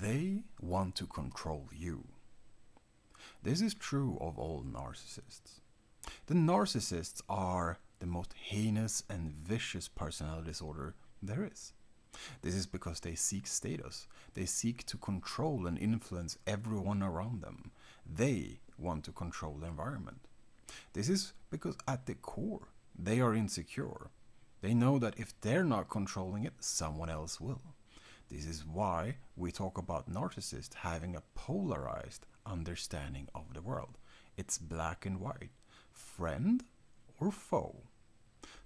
They want to control you. This is true of all narcissists. The narcissists are the most heinous and vicious personality disorder there is. This is because they seek status. They seek to control and influence everyone around them. They want to control the environment. This is because at the core, they are insecure. They know that if they're not controlling it, someone else will. This is why we talk about narcissists having a polarized understanding of the world. It's black and white, friend or foe.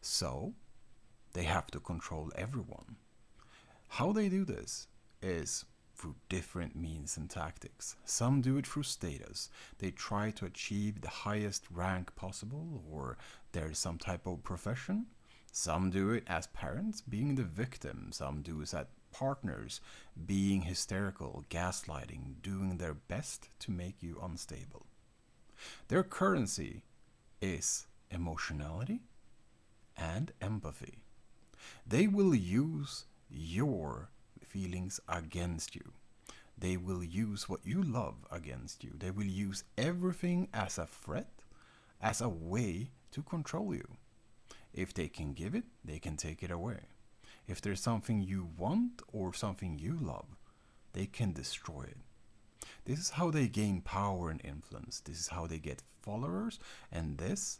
So, they have to control everyone. How they do this is through different means and tactics. Some do it through status. They try to achieve the highest rank possible, or there's some type of profession. Some do it as parents, being the victim. Some do it as partners, being hysterical, gaslighting, doing their best to make you unstable. Their currency is emotionality and empathy. They will use your feelings against you. They will use what you love against you. They will use everything as a threat, as a way to control you. If they can give it, they can take it away. If there's something you want or something you love, they can destroy it. This is how they gain power and influence. This is how they get followers, and this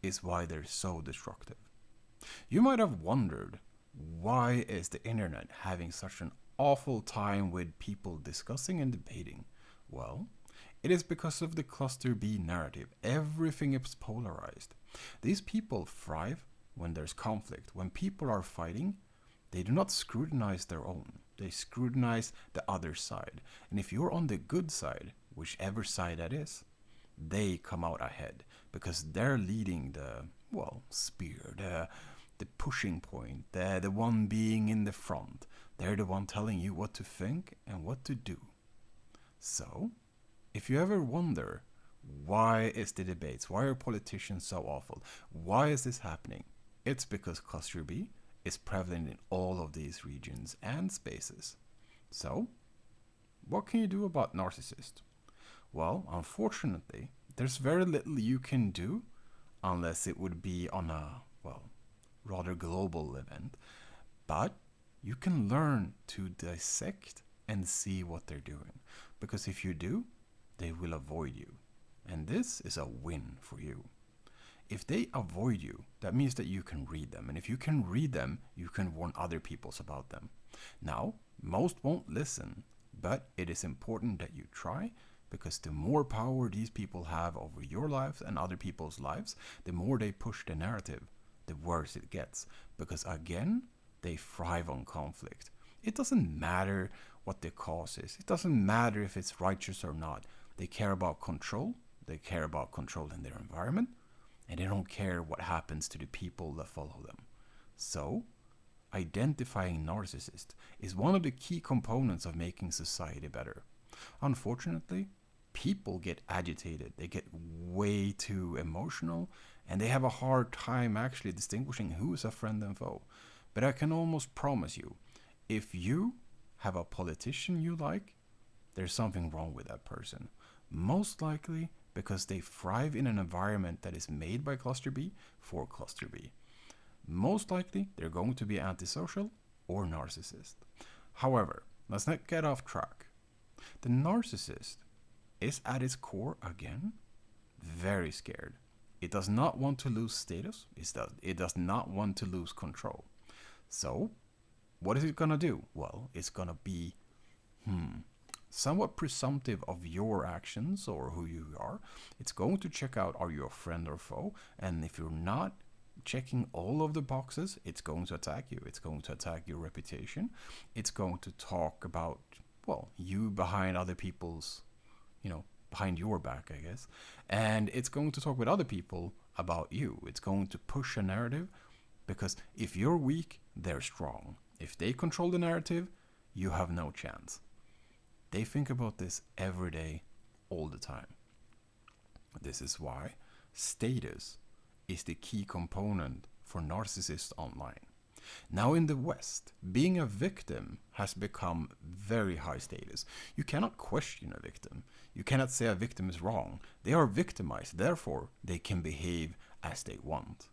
is why they're so destructive. You might have wondered, why is the internet having such an awful time with people discussing and debating? Well, it is because of the cluster B narrative. Everything is polarized. These people thrive when there's conflict. When people are fighting, they do not scrutinize their own. They scrutinize the other side. And if you're on the good side, whichever side that is, they come out ahead because they're leading the, spear, the pushing point, the one being in the front. They're the one telling you what to think and what to do. So, if you ever wonder, why is the debates, why are politicians so awful, why is this happening? It's because cluster B is prevalent in all of these regions and spaces. So, what can you do about narcissists? Well, unfortunately, there's very little you can do unless it would be on a, rather global event. But you can learn to dissect and see what they're doing. Because if you do, they will avoid you. And this is a win for you. If they avoid you, that means that you can read them. And if you can read them, you can warn other people about them. Now, most won't listen, but it is important that you try, because the more power these people have over your lives and other people's lives, the more they push the narrative, the worse it gets. Because again, they thrive on conflict. It doesn't matter what the cause is. It doesn't matter if it's righteous or not. They care about control. They care about controlling their environment. And they don't care what happens to the people that follow them. So, identifying narcissists is one of the key components of making society better. Unfortunately, people get agitated. They get way too emotional. And they have a hard time actually distinguishing who is a friend and foe. But I can almost promise you, if you have a politician you like, there's something wrong with that person. Most likely because they thrive in an environment that is made by cluster B for cluster B. Most likely they're going to be antisocial or narcissist. However, let's not get off track. The narcissist is at its core, again, very scared. It does not want to lose status. It does not want to lose control. So, what is it going to do? Well, it's going to be somewhat presumptive of your actions or who you are. It's going to check out, are you a friend or foe? And if you're not checking all of the boxes, it's going to attack you. It's going to attack your reputation. It's going to talk about, you behind other people's, behind your back, I guess. And it's going to talk with other people about you. It's going to push a narrative, because if you're weak, they're strong. If they control the narrative, you have no chance. They think about this every day, all the time. This is why status is the key component for narcissists online. Now in the West, being a victim has become very high status. You cannot question a victim. You cannot say a victim is wrong. They are victimized, therefore they can behave as they want.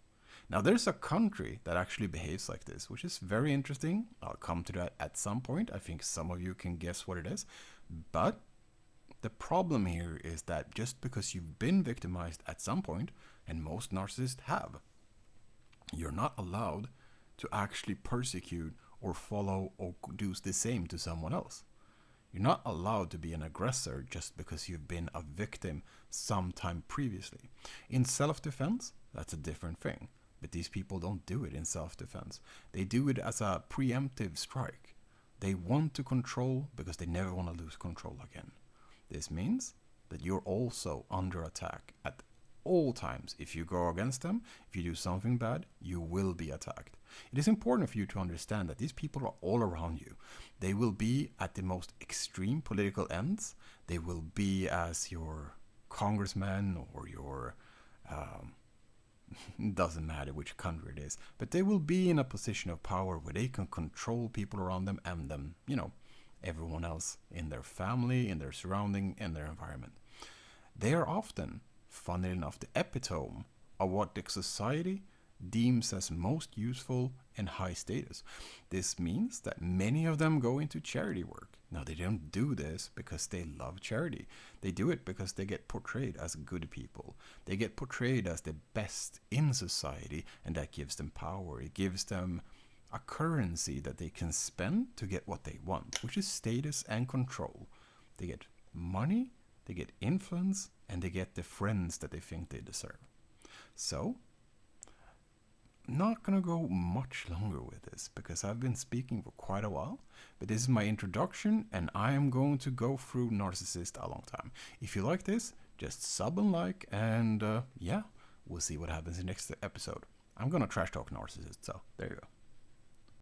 Now there's a country that actually behaves like this, which is very interesting. I'll come to that at some point. I think some of you can guess what it is. But the problem here is that just because you've been victimized at some point, and most narcissists have, you're not allowed to actually persecute or follow or do the same to someone else. You're not allowed to be an aggressor just because you've been a victim sometime previously. In self-defense, that's a different thing. But these people don't do it in self-defense. They do it as a preemptive strike. They want to control because they never want to lose control again. This means that you're also under attack at all times. If you go against them, if you do something bad, you will be attacked. It is important for you to understand that these people are all around you. They will be at the most extreme political ends. They will be as your congressman or your doesn't matter which country it is, but they will be in a position of power where they can control people around them and them, everyone else in their family, in their surrounding, in their environment. They are often, funnily enough, the epitome of what the society deems as most useful and high status. This means that many of them go into charity work. Now, they don't do this because they love charity. They do it because they get portrayed as good people. They get portrayed as the best in society, and that gives them power. It gives them a currency that they can spend to get what they want, which is status and control. They get money, they get influence, and they get the friends that they think they deserve. So, not gonna go much longer with this because I've been speaking for quite a while, but this is my introduction and I am going to go through Narcissist a long time. If you like this, just sub and like, and yeah, we'll see what happens in the next episode. I'm gonna trash talk Narcissist, so there you go.